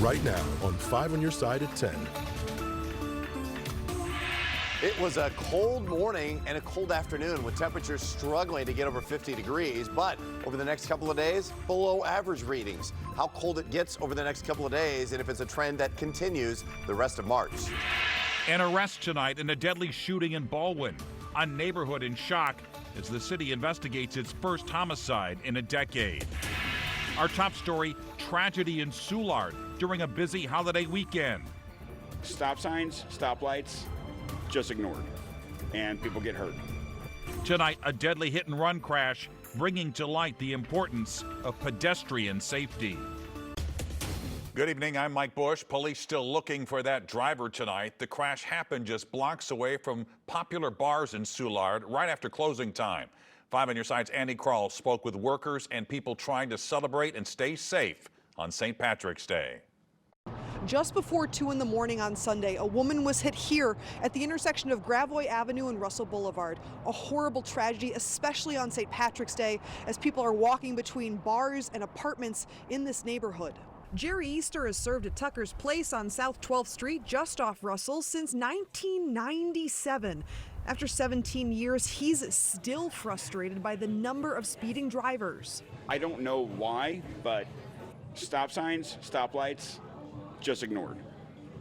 right now on 5 on your side at 10. It was a cold morning and a cold afternoon with temperatures struggling to get over 50 degrees, but over the next couple of days, below average readings. How cold it gets over the next couple of days and if it's a trend that continues the rest of March. An arrest tonight in a deadly shooting in Ballwin. A neighborhood in shock as the city investigates its first homicide in a decade. Our top story, tragedy in Soulard during a busy holiday weekend. Stop signs, stoplights, just ignored, and people get hurt. Tonight, a deadly hit-and-run crash, bringing to light the importance of pedestrian safety. Good evening, I'm Mike Bush. Police still looking for that driver tonight. The crash happened just blocks away from popular bars in Soulard right after closing time. 5 on your side's Andy Krall spoke with workers and people trying to celebrate and stay safe on St. Patrick's Day. Just before 2 in the morning on Sunday, a woman was hit here at the intersection of Gravois Avenue and Russell Boulevard. A horrible tragedy, especially on St. Patrick's Day, as people are walking between bars and apartments in this neighborhood. Jerry Easter has served at Tucker's Place on South 12th Street, just off Russell, since 1997. After 17 years, he's still frustrated by the number of speeding drivers. I don't know why, but stop signs, stoplights, just ignored,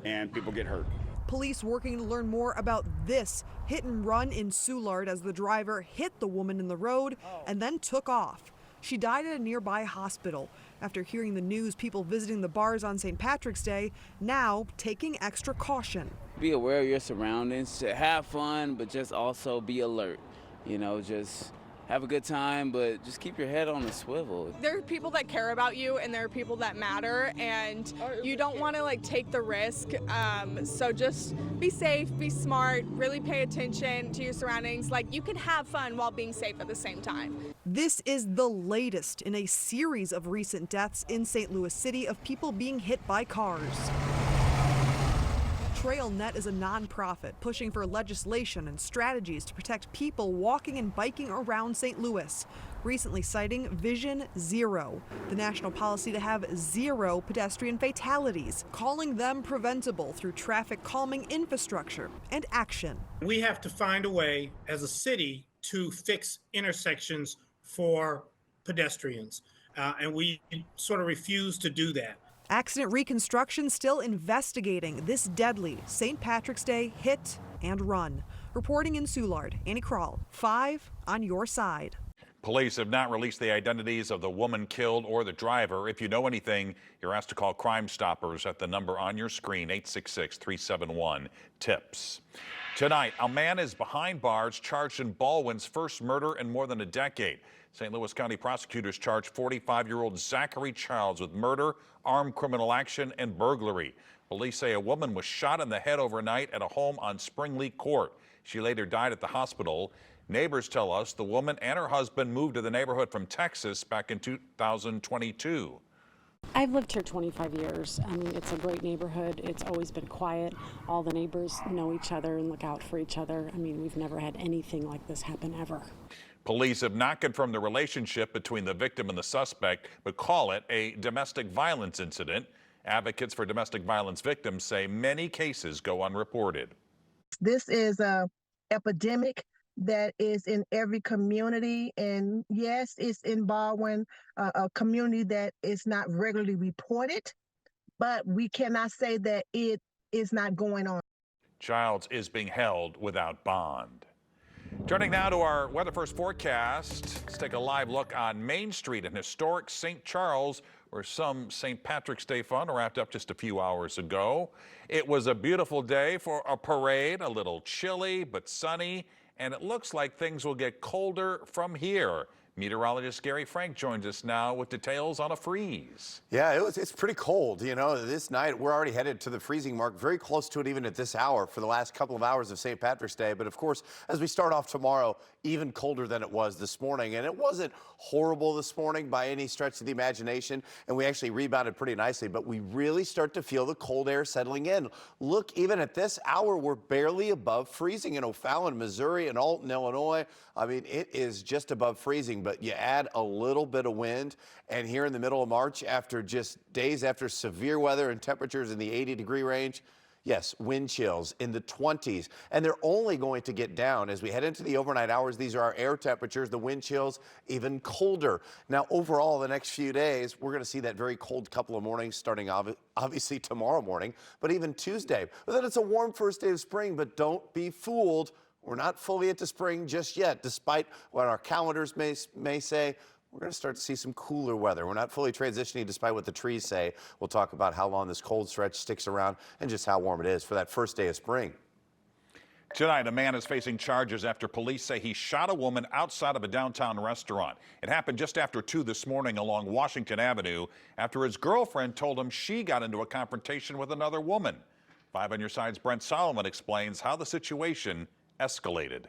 and people get hurt. Police working to learn more about this hit and run in Soulard as the driver hit the woman in the road and then took off. She died at a nearby hospital. After hearing the news, people visiting the bars on St. Patrick's Day now taking extra caution. Be aware of your surroundings, have fun, but just also be alert. You know, just have a good time, but just keep your head on a swivel. There are people that care about you and there are people that matter, and you don't want to take the risk. So just be safe, be smart, really pay attention to your surroundings. You can have fun while being safe at the same time. This is the latest in a series of recent deaths in St. Louis City of people being hit by cars. TrailNet is a nonprofit pushing for legislation and strategies to protect people walking and biking around St. Louis, recently citing Vision Zero, the national policy to have 0 pedestrian fatalities, calling them preventable through traffic calming infrastructure and action. We have to find a way as a city to fix intersections for pedestrians, and we sort of refuse to do that. Accident Reconstruction still investigating this deadly St. Patrick's Day hit and run. Reporting in Soulard, Andy Krall, 5 on your side. Police have not released the identities of the woman killed or the driver. If you know anything, you're asked to call Crime Stoppers at the number on your screen, 866-371-TIPS. Tonight, a man is behind bars charged in Ballwin's first murder in more than a decade. St. Louis County prosecutors charged 45-year-old Zachary Childs with murder, armed criminal action, and burglary. Police say a woman was shot in the head overnight at a home on Spring Lake Court. She later died at the hospital. Neighbors tell us the woman and her husband moved to the neighborhood from Texas back in 2022. I've lived here 25 years. I mean, it's a great neighborhood. It's always been quiet. All the neighbors know each other and look out for each other. I mean, we've never had anything like this happen ever. Police have not confirmed the relationship between the victim and the suspect, but call it a domestic violence incident. Advocates for domestic violence victims say many cases go unreported. This is an epidemic that is in every community, and yes, it's in Ballwin, a community that is not regularly reported, but we cannot say that it is not going on. Childs is being held without bond. Turning now to our Weather First forecast, let's take a live look on Main Street in historic St. Charles, where some St. Patrick's Day fun wrapped up just a few hours ago. It was a beautiful day for a parade, a little chilly but sunny, and it looks like things will get colder from here. Meteorologist Gary Frank joins us now with details on a freeze. Yeah, it's pretty cold. You know, this night we're already headed to the freezing mark, very close to it even at this hour for the last couple of hours of St. Patrick's Day. But of course, as we start off tomorrow, even colder than it was this morning. And it wasn't horrible this morning by any stretch of the imagination, and we actually rebounded pretty nicely, but we really start to feel the cold air settling in. Look, even at this hour, we're barely above freezing in O'Fallon, Missouri, and Alton, Illinois. I mean, it is just above freezing, but you add a little bit of wind, and here in the middle of March, after just days after severe weather and temperatures in the 80-degree range, yes, wind chills in the 20s, and they're only going to get down as we head into the overnight hours. These are our air temperatures, the wind chills even colder. Now, overall, the next few days, we're going to see that very cold couple of mornings starting obviously tomorrow morning, but even Tuesday. But then it's a warm first day of spring, but don't be fooled. We're not fully into spring just yet, despite what our calendars may say. We're going to start to see some cooler weather. We're not fully transitioning despite what the trees say. We'll talk about how long this cold stretch sticks around and just how warm it is for that first day of spring. Tonight, a man is facing charges after police say he shot a woman outside of a downtown restaurant. It happened just after 2 this morning along Washington Avenue after his girlfriend told him she got into a confrontation with another woman. 5 on Your Side's Brent Solomon explains how the situation escalated.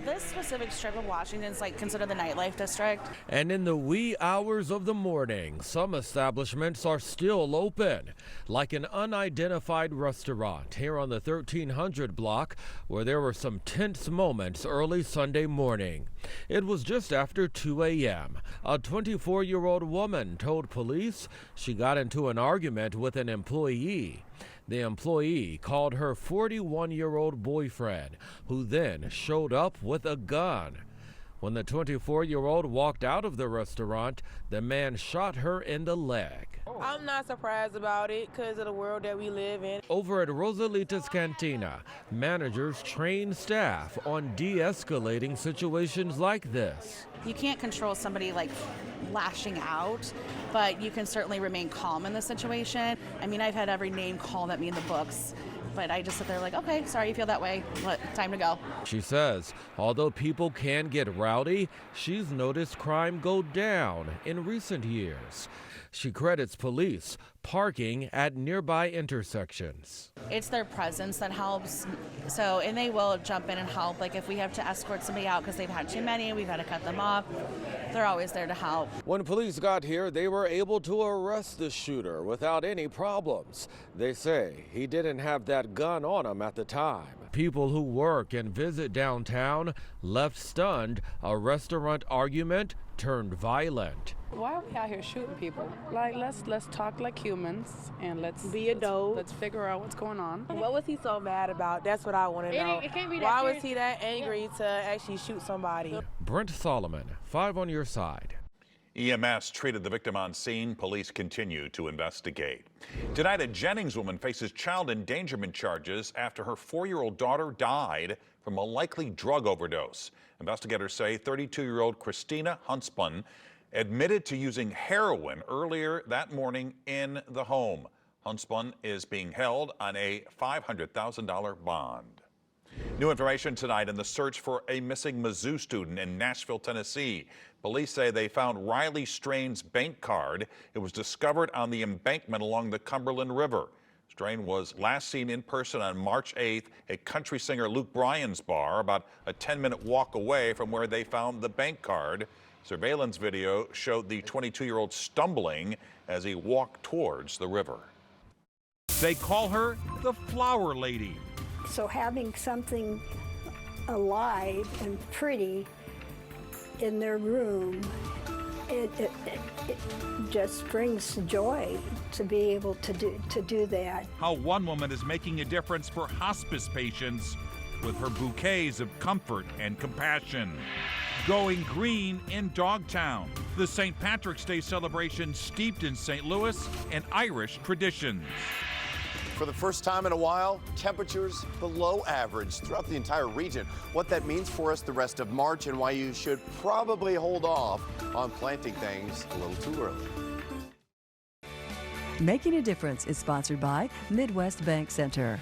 This specific strip of Washington is considered the nightlife district. And in the wee hours of the morning, some establishments are still open, like an unidentified restaurant here on the 1300 block, where there were some tense moments early Sunday morning. It was just after 2 a.m. A 24-year-old woman told police she got into an argument with an employee. The employee called her 41-year-old boyfriend, who then showed up with a gun. When the 24-year-old walked out of the restaurant, the man shot her in the leg. I'm not surprised about it because of the world that we live in. Over at Rosalita's Cantina, managers train staff on de-escalating situations like this. You can't control somebody lashing out, but you can certainly remain calm in the situation. I mean, I've had every name called at me in the books, but I just sit there okay, sorry you feel that way, but time to go. She says, although people can get rowdy, she's noticed crime go down in recent years. She credits police parking at nearby intersections. It's their presence that helps, and they will jump in and help. If we have to escort somebody out because they've had too many, we've had to cut them off, they're always there to help. When police got here, they were able to arrest the shooter without any problems. They say he didn't have that gun on him at the time. People who work and visit downtown left stunned. A restaurant argument turned violent. Why are we out here shooting people? Let's talk like humans and let's be adults. Let's figure out what's going on. What was he so mad about? That's what I want to know. Why was he that angry to actually shoot somebody? Brent Solomon, 5 on Your Side. EMS treated the victim on scene. Police continue to investigate. Tonight, a Jennings woman faces child endangerment charges after her 4-year-old daughter died from a likely drug overdose. Investigators say 32-year-old Christina Hunspun admitted to using heroin earlier that morning in the home. Hunspun is being held on a $500,000 bond. New information tonight in the search for a missing Mizzou student in Nashville, Tennessee. Police say they found Riley Strain's bank card. It was discovered on the embankment along the Cumberland River. Strain was last seen in person on March 8th at country singer Luke Bryan's bar, about a 10-minute walk away from where they found the bank card. Surveillance video showed the 22-year-old stumbling as he walked towards the river. They call her the Flower Lady. So having something alive and pretty in their room, it just brings joy to be able to do that. How one woman is making a difference for hospice patients with her bouquets of comfort and compassion. Going green in Dogtown, the St. Patrick's Day celebration steeped in St. Louis and Irish traditions. For the first time in a while, temperatures below average throughout the entire region. What that means for us the rest of March and why you should probably hold off on planting things a little too early. Making a Difference is sponsored by Midwest Bank Center.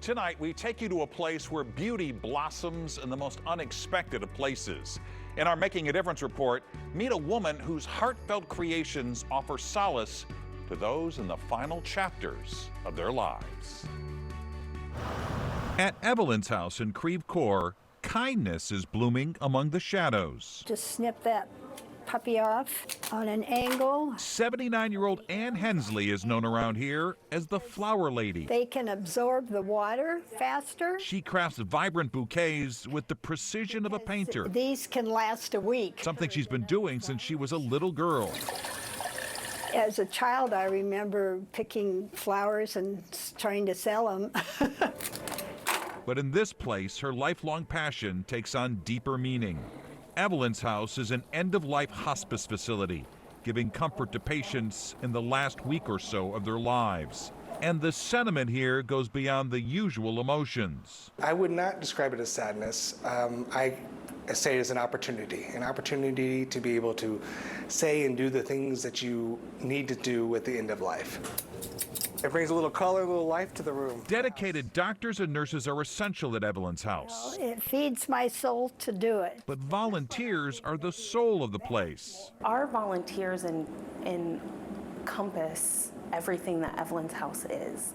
Tonight, we take you to a place where beauty blossoms in the most unexpected of places. In our Making a Difference report, meet a woman whose heartfelt creations offer solace to those in the final chapters of their lives. At Evelyn's house in Creve Coeur, kindness is blooming among the shadows. Just snip that puppy off on an angle. 79-year-old Ann Hensley is known around here as the Flower Lady. They can absorb the water faster. She crafts vibrant bouquets with the precision of a painter. These can last a week. Something she's been doing since she was a little girl. As a child, I remember picking flowers and trying to sell them. But in this place, her lifelong passion takes on deeper meaning. Evelyn's house is an end-of-life hospice facility, giving comfort to patients in the last week or so of their lives. And the sentiment here goes beyond the usual emotions. I would not describe it as sadness. I say it as an opportunity to be able to say and do the things that you need to do at the end of life. It brings a little color, a little life to the room. Dedicated doctors and nurses are essential at Evelyn's house. It feeds my soul to do it. But volunteers are the soul of the place. Our volunteers encompass everything that Evelyn's house is.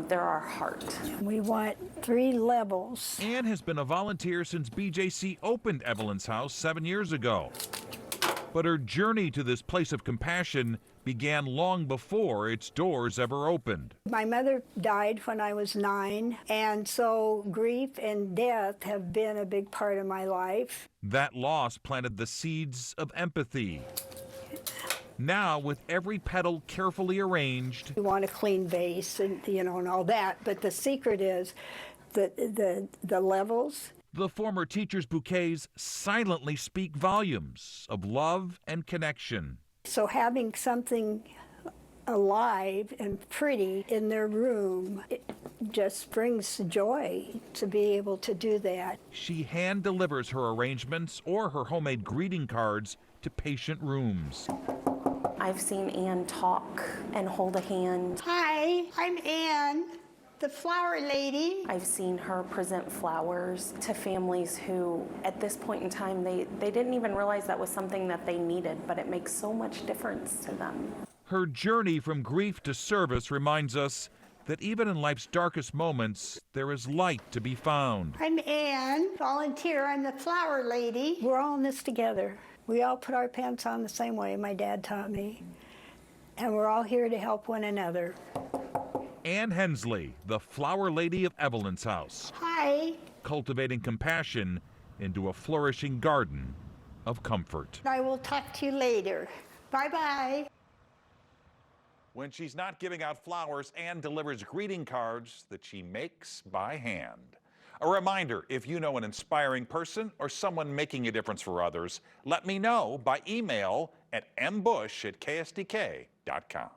They're our heart. We want 3 levels. Ann has been a volunteer since BJC opened Evelyn's house 7 years ago. But her journey to this place of compassion began long before its doors ever opened. My mother died when I was 9, and so grief and death have been a big part of my life. That loss planted the seeds of empathy. Now, with every petal carefully arranged, You want a clean vase and, and all that, but the secret is the levels. the former teacher's bouquets silently speak volumes of love and connection. So having something alive and pretty in their room, it just brings joy to be able to do that. She hand delivers her arrangements or her homemade greeting cards to patient rooms. I've seen Ann talk and hold a hand. Hi, I'm Ann, the flower lady. I've seen her present flowers to families who, at this point in time, they didn't even realize that was something that they needed, but it makes so much difference to them. Her journey from grief to service reminds us that even in life's darkest moments, there is light to be found. I'm Ann, volunteer. I'm the flower lady. We're all in this together. We all put our pants on the same way, my dad taught me. And we're all here to help one another. Ann Hensley, the Flower Lady of Evelyn's house. Hi. Cultivating compassion into a flourishing garden of comfort. I will talk to you later. Bye-bye. When she's not giving out flowers, Ann delivers greeting cards that she makes by hand. A reminder, if you know an inspiring person or someone making a difference for others, let me know by email at mbush@ksdk.com.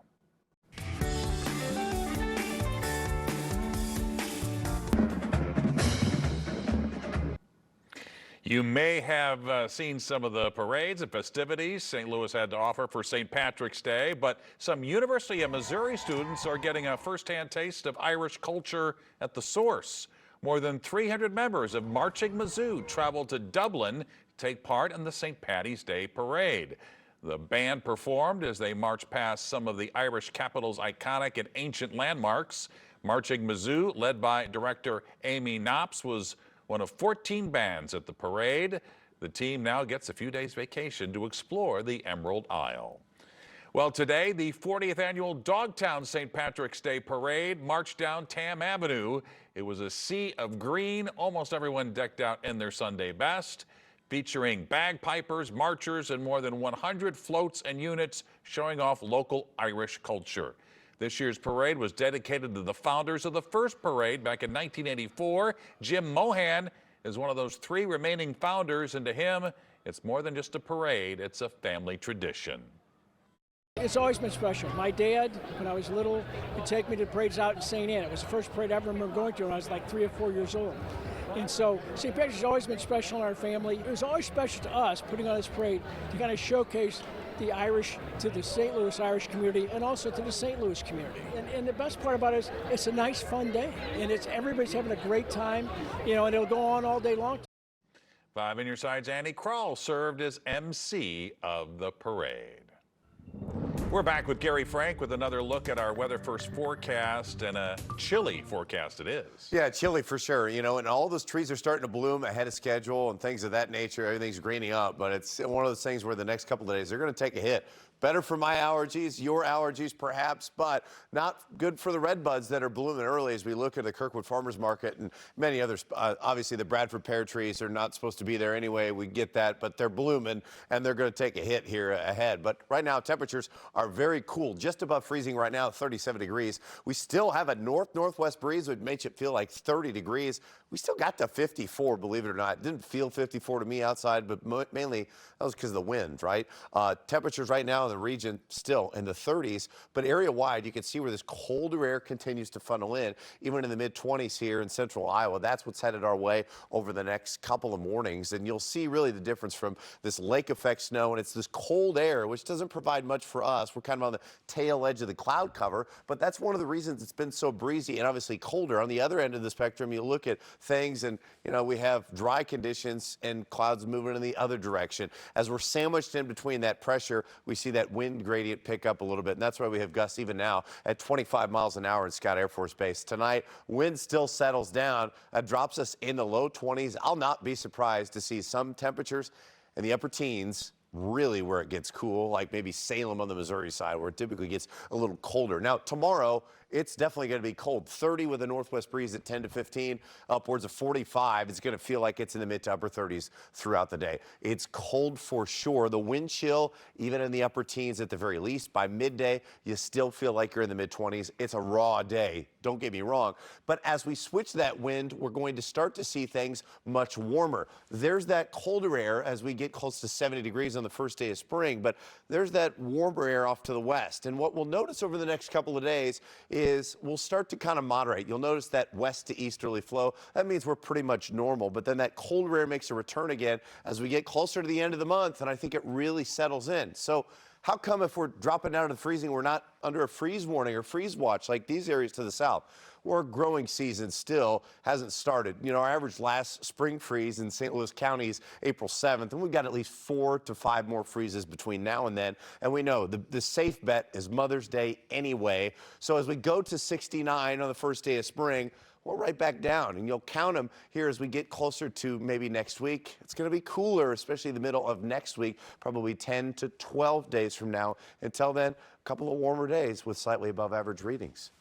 You may have seen some of the parades and festivities St. Louis had to offer for St. Patrick's Day, but some University of Missouri students are getting a firsthand taste of Irish culture at the source. More than 300 members of Marching Mizzou traveled to Dublin to take part in the St. Paddy's Day parade. The band performed as they marched past some of the Irish capital's iconic and ancient landmarks. Marching Mizzou, led by director Amy Knops, was one of 14 bands at the parade. The team now gets a few days vacation to explore the Emerald Isle. Well, today, the 40th annual Dogtown St. Patrick's Day Parade marched down Tam Avenue. It was a sea of green, almost everyone decked out in their Sunday best, featuring bagpipers, marchers, and more than 100 floats and units showing off local Irish culture. This year's parade was dedicated to the founders of the first parade back in 1984. Jim Mohan is one of those 3 remaining founders, and to him, it's more than just a parade, it's a family tradition. It's always been special. My dad, when I was little, would take me to parades out in St. Anne. It was the first parade I ever remember going to when I was like 3 or 4 years old. And so St. Patrick's has always been special in our family. It was always special to us putting on this parade to kind of showcase the Irish to the St. Louis Irish community and also to the St. Louis community. And the best part about it is it's a nice, fun day. And everybody's having a great time, and it'll go on all day long. 5 in your side's Andy Kroll served as MC of the parade. We're back with Gary Frank with another look at our Weather First forecast, and a chilly forecast it is. Yeah, chilly for sure. You know, and all those trees are starting to bloom ahead of schedule and things of that nature. Everything's greening up, but it's one of those things where the next couple of days they're going to take a hit. Better for my allergies, your allergies perhaps, but not good for the red buds that are blooming early as we look at the Kirkwood Farmers Market and many others. Obviously, the Bradford pear trees are not supposed to be there anyway. We get that, but they're blooming and they're going to take a hit here ahead. But right now, temperatures are very cool, just above freezing right now, 37 degrees. We still have a northwest breeze, which makes it feel like 30 degrees. We still got to 54, believe it or not. It didn't feel 54 to me outside, but mainly that was because of the wind, right? Temperatures right now in the region still in the 30s, but area-wide, you can see where this colder air continues to funnel in, even in the mid-20s here in central Iowa. That's what's headed our way over the next couple of mornings, and you'll see really the difference from this lake effect snow, and it's this cold air, which doesn't provide much for us. We're kind of on the tail edge of the cloud cover, but that's one of the reasons it's been so breezy and obviously colder. On the other end of the spectrum, you look at things and, you know, we have dry conditions and clouds moving in the other direction. As we're sandwiched in between that pressure, we see that wind gradient pick up a little bit, and that's why we have gusts even now at 25 miles an hour in Scott Air Force Base. Tonight, wind still settles down. That drops us in the low 20s. I'll not be surprised to see some temperatures in the upper teens, really where it gets cool, like maybe Salem on the Missouri side, where it typically gets a little colder. Now, tomorrow, it's definitely going to be cold. 30 with a northwest breeze at 10 to 15, upwards of 45. It's going to feel like it's in the mid to upper 30s throughout the day. It's cold for sure. The wind chill, even in the upper teens at the very least. By midday, you still feel like you're in the mid 20s. It's a raw day. Don't get me wrong. But as we switch that wind, we're going to start to see things much warmer. There's that colder air as we get close to 70 degrees on the first day of spring, but there's that warmer air off to the west. And what we'll notice over the next couple of days is we'll start to kind of moderate. You'll notice that west to easterly flow. That means we're pretty much normal, but then that colder air makes a return again as we get closer to the end of the month, and I think it really settles in. So how come if we're dropping down to the freezing, we're not under a freeze warning or freeze watch like these areas to the south? Our growing season still hasn't started. You know, our average last spring freeze in St. Louis County is April 7th, and we've got at least 4 to 5 more freezes between now and then. And we know the safe bet is Mother's Day anyway. So as we go to 69 on the first day of spring, we're right back down, and you'll count them here as we get closer to maybe next week. It's going to be cooler, especially the middle of next week, probably 10 to 12 days from now. Until then, a couple of warmer days with slightly above average readings.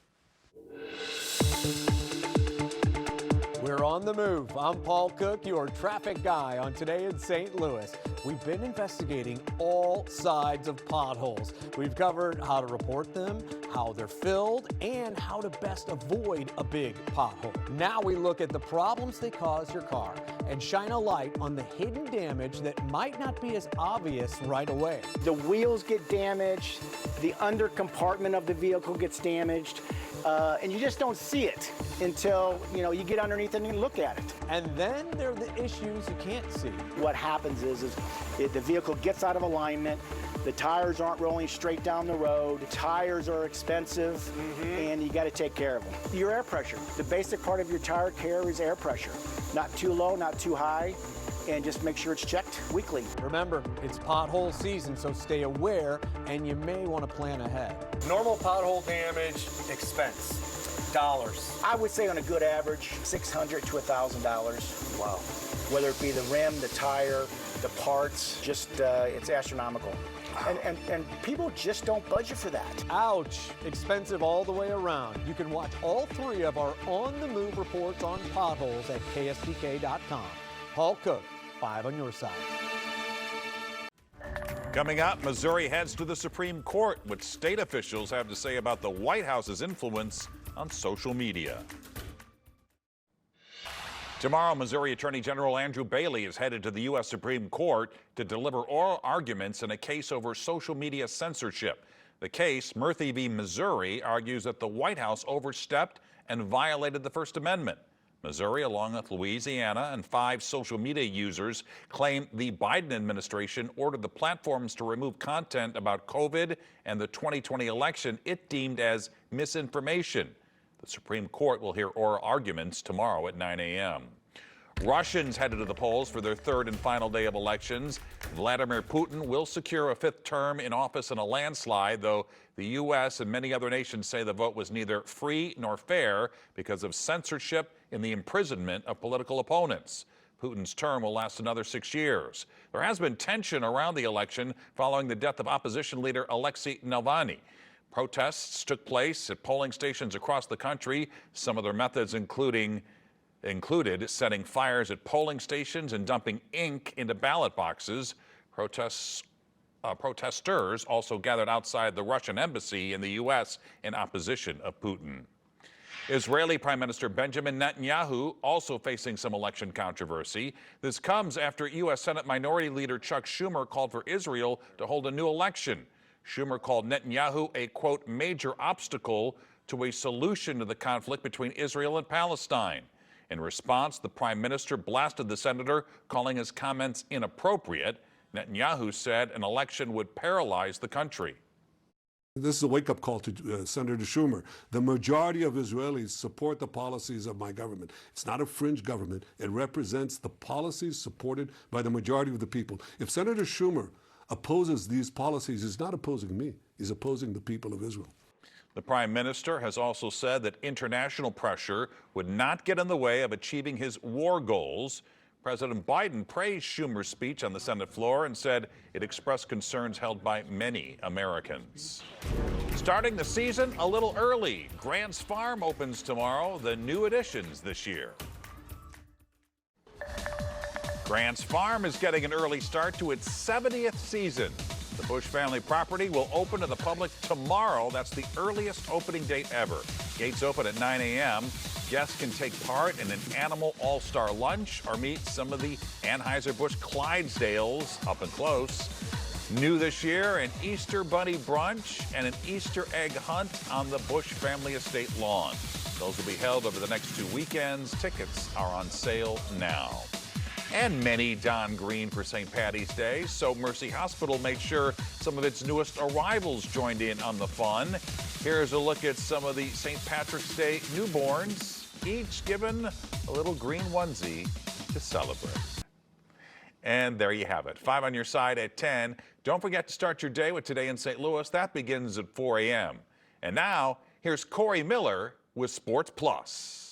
We're on the move. I'm Paul Cook, your traffic guy on Today in St. Louis. We've been investigating all sides of potholes. We've covered how to report them, how they're filled, and how to best avoid a big pothole. Now we look at the problems they cause your car and shine a light on the hidden damage that might not be as obvious right away. The wheels get damaged, the under compartment of the vehicle gets damaged, and you just don't see it until, you know, you get underneath it and look at it. And then there are the issues you can't see. What happens is the vehicle gets out of alignment, the tires aren't rolling straight down the road, the tires are expensive, and you got to take care of them. Your air pressure, the basic part of your tire care is air pressure. Not too low, not too high, and just make sure it's checked weekly. Remember, it's pothole season, so stay aware, and you may want to plan ahead. Normal pothole damage expense, dollars. I would say on a good average, $600 to $1,000. Wow. Whether it be the rim, the tire, the parts, just it's astronomical. And people just don't budget for that. Ouch, expensive all the way around. You can watch all 3 of our on-the-move reports on potholes at KSDK.com. Paul Cook, 5 on your side. Coming up, Missouri heads to the Supreme Court. What state officials have to say about the White House's influence on social media. Tomorrow, Missouri Attorney General Andrew Bailey is headed to the U.S. Supreme Court to deliver oral arguments in a case over social media censorship. The case, Murphy v. Missouri, argues that the White House overstepped and violated the First Amendment. Missouri, along with Louisiana and 5 social media users, claim the Biden administration ordered the platforms to remove content about COVID and the 2020 election it deemed as misinformation. The Supreme Court will hear oral arguments tomorrow at 9 a.m. Russians headed to the polls for their third and final day of elections. Vladimir Putin will secure a fifth term in office in a landslide, though the U.S. and many other nations say the vote was neither free nor fair because of censorship and the imprisonment of political opponents. Putin's term will last another 6 years. There has been tension around the election following the death of opposition leader Alexei Navalny. Protests took place at polling stations across the country. Some of their methods included setting fires at polling stations and dumping ink into ballot boxes. Protesters also gathered outside the Russian embassy in the U.S. in opposition of Putin. Israeli Prime Minister Benjamin Netanyahu also facing some election controversy. This comes after U.S. Senate Minority Leader Chuck Schumer called for Israel to hold a new election. Schumer called Netanyahu a, quote, major obstacle to a solution to the conflict between Israel and Palestine. In response, the prime minister blasted the senator, calling his comments inappropriate. Netanyahu said an election would paralyze the country. This is a wake-up call to Senator Schumer. The majority of Israelis support the policies of my government. It's not a fringe government. It represents the policies supported by the majority of the people. If Senator Schumer opposes these policies, he's not opposing me. He's opposing the people of Israel. The prime minister has also said that international pressure would not get in the way of achieving his war goals. President Biden praised Schumer's speech on the Senate floor and said it expressed concerns held by many Americans. Starting the season a little early, Grant's Farm opens tomorrow, the new additions this year. Grant's Farm is getting an early start to its 70th season. The Bush family property will open to the public tomorrow. That's the earliest opening date ever. Gates open at 9 a.m. Guests can take part in an animal all-star lunch or meet some of the Anheuser-Busch Clydesdales up and close. New this year, an Easter bunny brunch and an Easter egg hunt on the Bush family estate lawn. Those will be held over the next 2 weekends. Tickets are on sale now. And many don green for St. Paddy's Day, so Mercy Hospital made sure some of its newest arrivals joined in on the fun. Here's a look at some of the St. Patrick's Day newborns, each given a little green onesie to celebrate. And there you have it. 5 on your side at 10. Don't forget to start your day with Today in St. Louis. That begins at 4 a.m. And now, here's Corey Miller with Sports Plus.